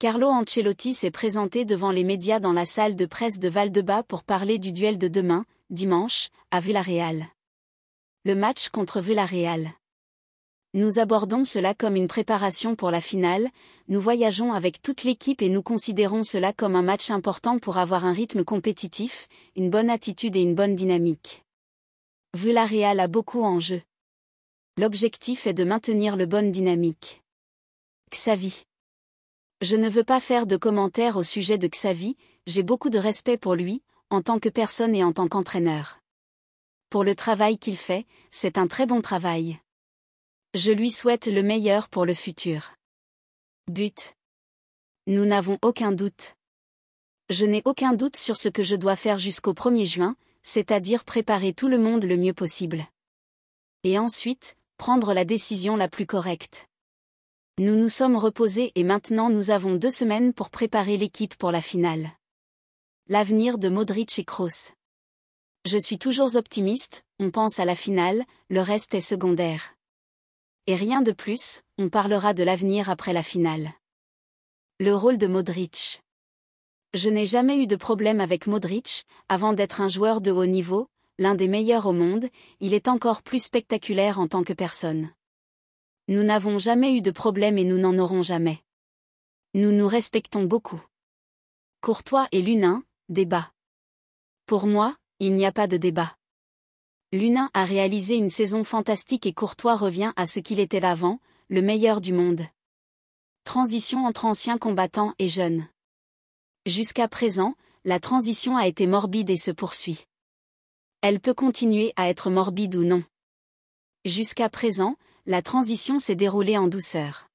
Carlo Ancelotti s'est présenté devant les médias dans la salle de presse de Valdebebas pour parler du duel de demain, dimanche, à Villarreal. Le match contre Villarreal. Nous abordons cela comme une préparation pour la finale, nous voyageons avec toute l'équipe et nous considérons cela comme un match important pour avoir un rythme compétitif, une bonne attitude et une bonne dynamique. Villarreal a beaucoup en jeu. L'objectif est de maintenir le bonne dynamique. Xavi. Je ne veux pas faire de commentaires au sujet de Xavi, j'ai beaucoup de respect pour lui, en tant que personne et en tant qu'entraîneur. Pour le travail qu'il fait, c'est un très bon travail. Je lui souhaite le meilleur pour le futur. But. Nous n'avons aucun doute. Je n'ai aucun doute sur ce que je dois faire jusqu'au 1er juin, c'est-à-dire préparer tout le monde le mieux possible. Et ensuite, prendre la décision la plus correcte. Nous nous sommes reposés et maintenant nous avons 2 semaines pour préparer l'équipe pour la finale. L'avenir de Modric et Kroos. Je suis toujours optimiste, on pense à la finale, le reste est secondaire. Et rien de plus, on parlera de l'avenir après la finale. Le rôle de Modric. Je n'ai jamais eu de problème avec Modric, avant d'être un joueur de haut niveau, l'un des meilleurs au monde, il est encore plus spectaculaire en tant que personne. Nous n'avons jamais eu de problème et nous n'en aurons jamais. Nous nous respectons beaucoup. Courtois et Lunin, débat. Pour moi, il n'y a pas de débat. Lunin a réalisé une saison fantastique et Courtois revient à ce qu'il était avant, le meilleur du monde. Transition entre anciens combattants et jeunes. Jusqu'à présent, la transition a été morbide et se poursuit. Elle peut continuer à être morbide ou non. Jusqu'à présent, la transition s'est déroulée en douceur.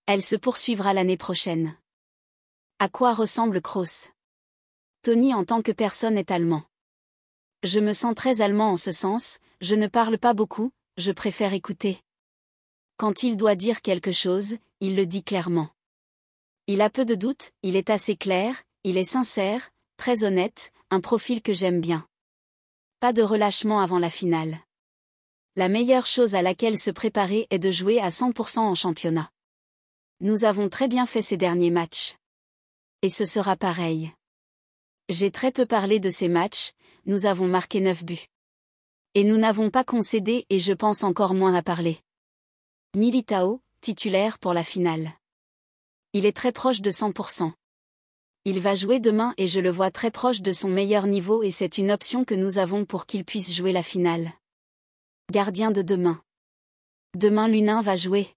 Elle se poursuivra l'année prochaine. À quoi ressemble Kroos? Tony en tant que personne est allemand. Je me sens très allemand en ce sens, je ne parle pas beaucoup, je préfère écouter. Quand il doit dire quelque chose, il le dit clairement. Il a peu de doutes, il est assez clair, il est sincère, très honnête, un profil que j'aime bien. Pas de relâchement avant la finale. La meilleure chose à laquelle se préparer est de jouer à 100% en championnat. Nous avons très bien fait ces derniers matchs. Et ce sera pareil. J'ai très peu parlé de ces matchs, nous avons marqué 9 buts. Et nous n'avons pas concédé et je pense encore moins à parler. Militao, titulaire pour la finale. Il est très proche de 100%. Il va jouer demain et je le vois très proche de son meilleur niveau et c'est une option que nous avons pour qu'il puisse jouer la finale. Gardien de demain. Demain Lunin va jouer.